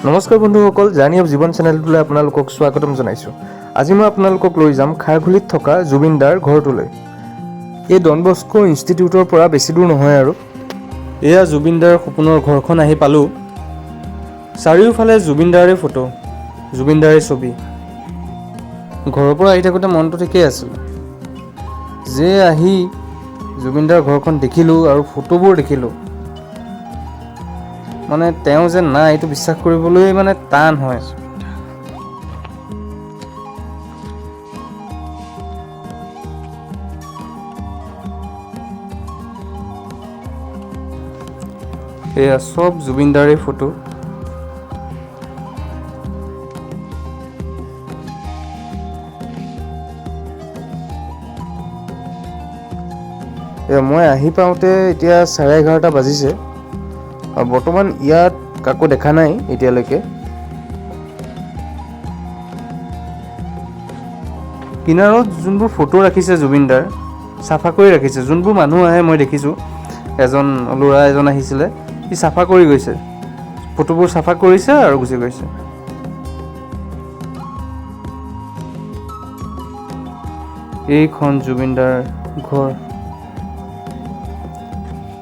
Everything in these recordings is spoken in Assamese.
নমস্কাৰ বন্ধুসকল, জাৰ্নি অফ জীৱন চেনেলটোলৈ আপোনালোকক স্বাগতম জনাইছোঁ। আজি মই আপোনালোকক লৈ যাম খাৰঘুলিত থকা জুবিন দাৰ ঘৰটোলৈ। এই ডন বস্কো ইনষ্টিটিউটৰ পৰা বেছি দূৰ নহয় আৰু। এয়া জুবিন দাৰ সপোনৰ ঘৰখন আহি পালোঁ। চাৰিওফালে জুবিন দাৰে ফটো, জুবিন দাৰে ছবি। ঘৰৰ পৰা আহি থাকোঁতে মনটো ঠিকেই আছিল, যে আহি জুবিন দাৰ ঘৰখন দেখিলোঁ আৰু ফটোবোৰ দেখিলোঁ, মানে তেওঁ যে নাই এইটো বিশ্বাস কৰিবলৈ মানে টান হয়। এয়া চব জুবিন দাৰে ফটো। মই আহি পাওঁতে এতিয়া 11:30 বাজিছে। বৰ্তমান ইয়াত কাকো দেখা নাই এতিয়ালৈকে। কিনাৰত যোনবোৰ ফটো ৰাখিছে জুবিন দাৰ, চাফা কৰি ৰাখিছে। যোনবোৰ মানুহ আহে মই দেখিছোঁ, এজন ল'ৰা এজন আহিছিলে, সি চাফা কৰি গৈছে, ফটোবোৰ চাফা কৰিছে আৰু গুচি গৈছে। এইখন জুবিন দাৰ ঘৰ,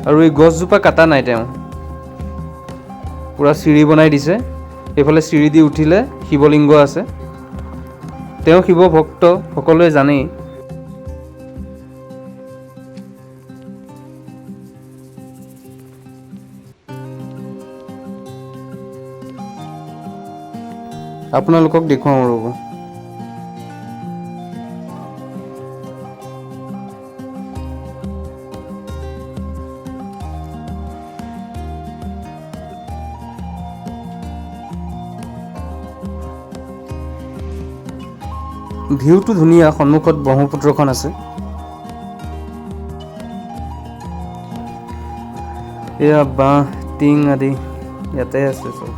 আৰু এই গছজোপা কাটা নাই, তেওঁ পূৰা চিৰি বনাই দিছে। এইফালে চিৰি দি উঠিলে শিৱলিংগ আছে। তেওঁ শিৱ ভক্ত, সকলোৱে জানেই। আপোনালোকক দেখুৱাওঁ ৰ'ব। ভিউটো ধুনীয়া, সন্মুখত ব্ৰহ্মপুত্ৰখন আছে। এয়া বাঁহ টিং আদি ইয়াতে আছে চব।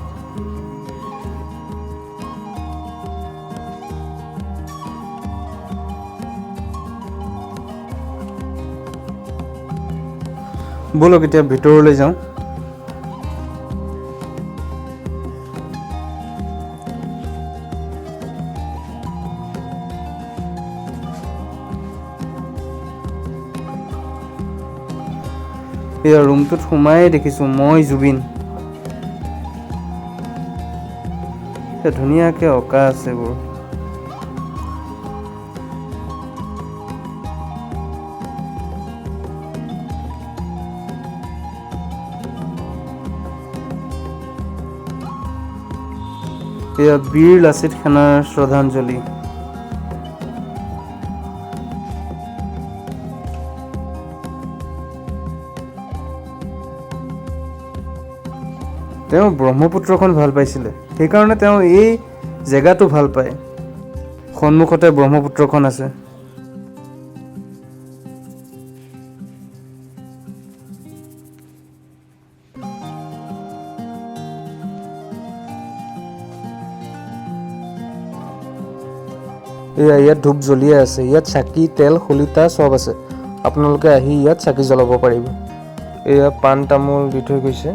ব'লক এতিয়া ভিতৰলৈ যাওঁ। এয়া ৰুমটোত সোমাই দেখিছোঁ মই জুবিন। ধুনীয়াকৈ অঁকা আছে এইবোৰ। এয়া বীৰ লাচিত সেনাৰ শ্ৰদ্ধাঞ্জলি। তেওঁ ব্ৰহ্মপুত্ৰখন ভাল পাইছিলে, সেইকাৰণে তেওঁ এই জেগাটো ভাল পায়। সন্মুখতে ব্ৰহ্মপুত্ৰখন আছে। এয়া ইয়াত ধূপ জ্বলিয়ে আছে। ইয়াত চাকি, তেল, শলিতা চব আছে। আপোনালোকে আহি ইয়াত চাকি জ্বলাব পাৰিব। এয়া পাণ তামোল দি থৈ গৈছে।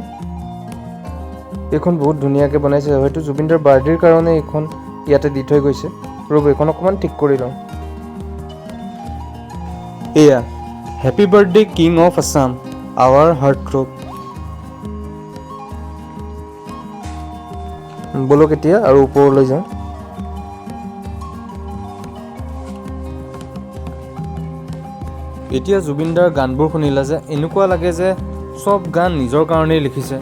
এইখন বহুত ধুনীয়াকৈ বনাইছে, হয়তো জুবিন দাৰ বাৰ্থডেৰ কাৰণে এইখন ইয়াতে দি থৈ গৈছে। ৰ'ব, এইখন অকণমান ঠিক কৰি লওঁ। এয়া happy birthday king of Assam, our heart throb. ব'লক এতিয়া আৰু ওপৰলৈ যাওঁ। এতিয়া জুবিন দাৰ গানবোৰ শুনিলা যে এনেকুৱা লাগে যে চব গান নিজৰ কাৰণেই লিখিছে।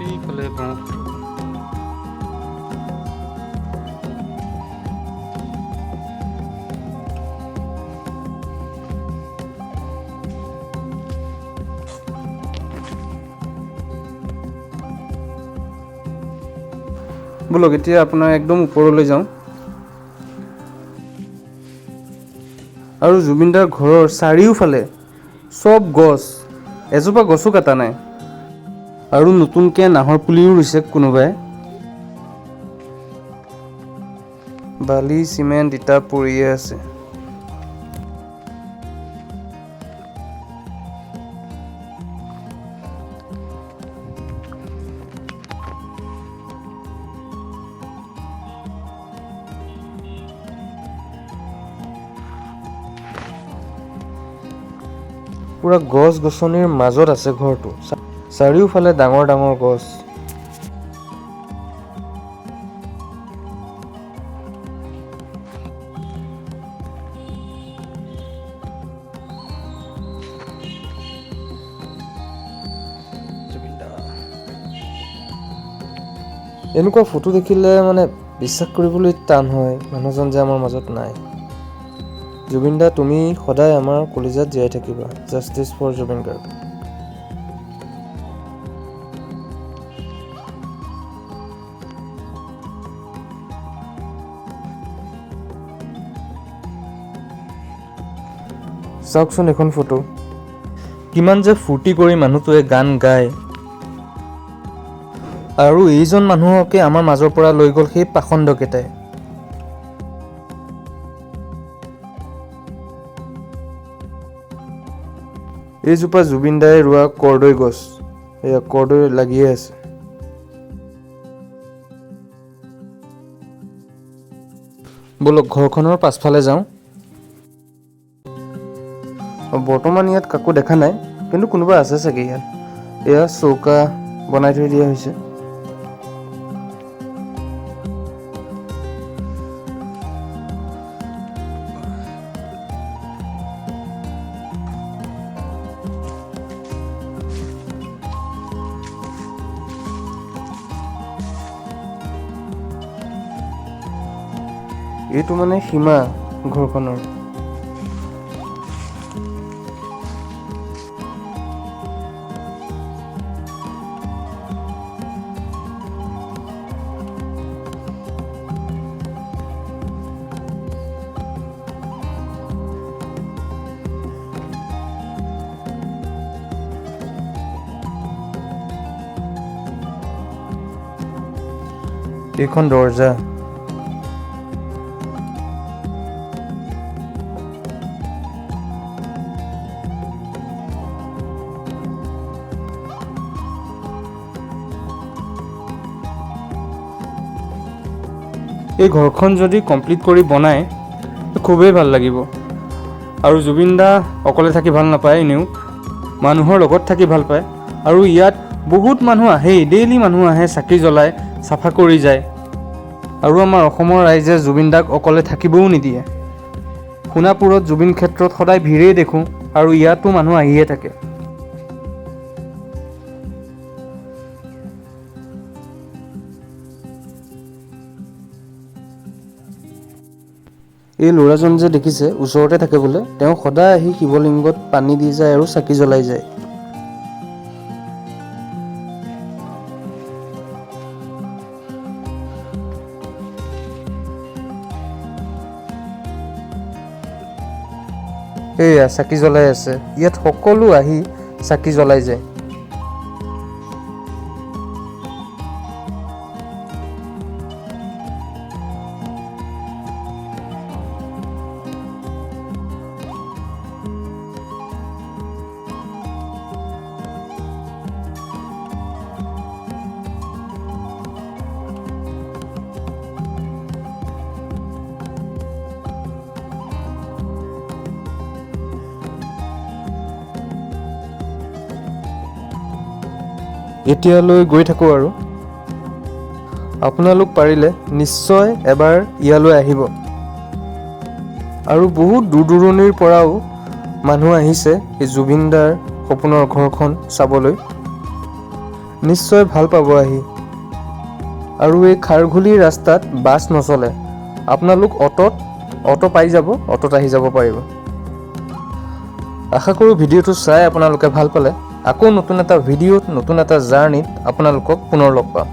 এইফালে ব্ৰহ্মপুত্ৰ। বলক এতিয়া আপোনাৰ একদম ওপৰলৈ যাওঁ আৰু জুবিনদাৰ ঘৰৰ চাৰিওফালে চব গছ, এজোপা গছো কাটা নাই আৰু নতুনকৈ নাহৰ পুলিও ৰুইছে কোনোবাই। বালি চিমেণ্ট ইটা পৰিয়ে আছে। পুৰা গছ গছনিৰ মাজত আছে ঘৰটো, চাৰিওফালে ডাঙৰ ডাঙৰ গছ। এনেকুৱা ফটো দেখিলে মানে বিশ্বাস কৰিবলৈ টান হয় মানুহজন যে আমাৰ মাজত নাই। জুবিন দা, তুমি সদায় আমাৰ কলিজাত জীয়াই থাকিবা। Justice for Zubeen Garg. চাওকচোন এখন ফটো, কিমান যে ফূৰ্তি কৰি মানুহটোৱে গান গায় আৰু এইজন মানুহকে আমাৰ মাজৰ পৰা লৈ গ'ল সেই পাখণ্ডকেইটাই। এইজোপা জুবিন দাই ৰোৱা কৰ্দৈ গছ, এয়া কৰ্দৈ লাগিয়ে আছে। বলক ঘৰখনৰ পাছফালে যাওঁ। বৰ্তমান ইয়াত কাকো দেখা নাই, কিন্তু কোনোবা আছে চাগে ইয়াত। এয়া চৌকা বনাই থৈ দিয়া হৈছে। এইটো মানে সীমা ঘৰখনৰ। এইখন দৰ্জা। এই ঘৰখন যদি কমপ্লিট কৰি বনায় খুবেই ভাল লাগিব। আৰু জুবিন দা অকলে থাকি ভাল নাপায়, এনেও মানুহৰ লগত থাকি ভাল পায়। আৰু ইয়াত বহুত মানুহ আহেই, ডেইলি মানুহ আহে, চাকি জ্বলায়, চাফা কৰি যায়। আৰু আমাৰ অসমৰ ৰাইজে জুবিন দাক অকলে থাকিবও নিদিয়ে। সোণাপুৰত জুবিন ক্ষেত্ৰত সদায় ভিৰেই দেখোঁ, আৰু ইয়াতো মানুহ আহিয়ে থাকে। এই ল'ৰাজন যে দেখিছে ওচৰতে থাকে বোলে, তেওঁ সদায় আহি শিৱলিংগত পানী দি যায় আৰু চাকি জ্বলাই যায়। এয়া চাকি জ্বলাই আছে, ইয়াত সকলো আহি চাকি জ্বলাই যায়। এতিয়ালৈ গৈ থাকোঁ আৰু আপোনালোক পাৰিলে নিশ্চয় এবাৰ ইয়ালৈ আহিব। আৰু বহুত দূৰ দূৰণিৰ পৰাও মানুহ আহিছে এই জুবিন দাৰ সপোনৰ ঘৰখন চাবলৈ। নিশ্চয় ভাল পাব আহি। আৰু এই খাৰঘুলি ৰাস্তাত বাছ নচলে, আপোনালোক অটো পাই যাব, অটোত আহি যাব পাৰিব। আশা কৰোঁ ভিডিঅ'টো চাই আপোনালোকে ভাল পালে। আকৌ নতুন এটা ভিডিঅ'ত, নতুন এটা জাৰ্ণিত আপোনালোকক পুনৰ লগ পাম।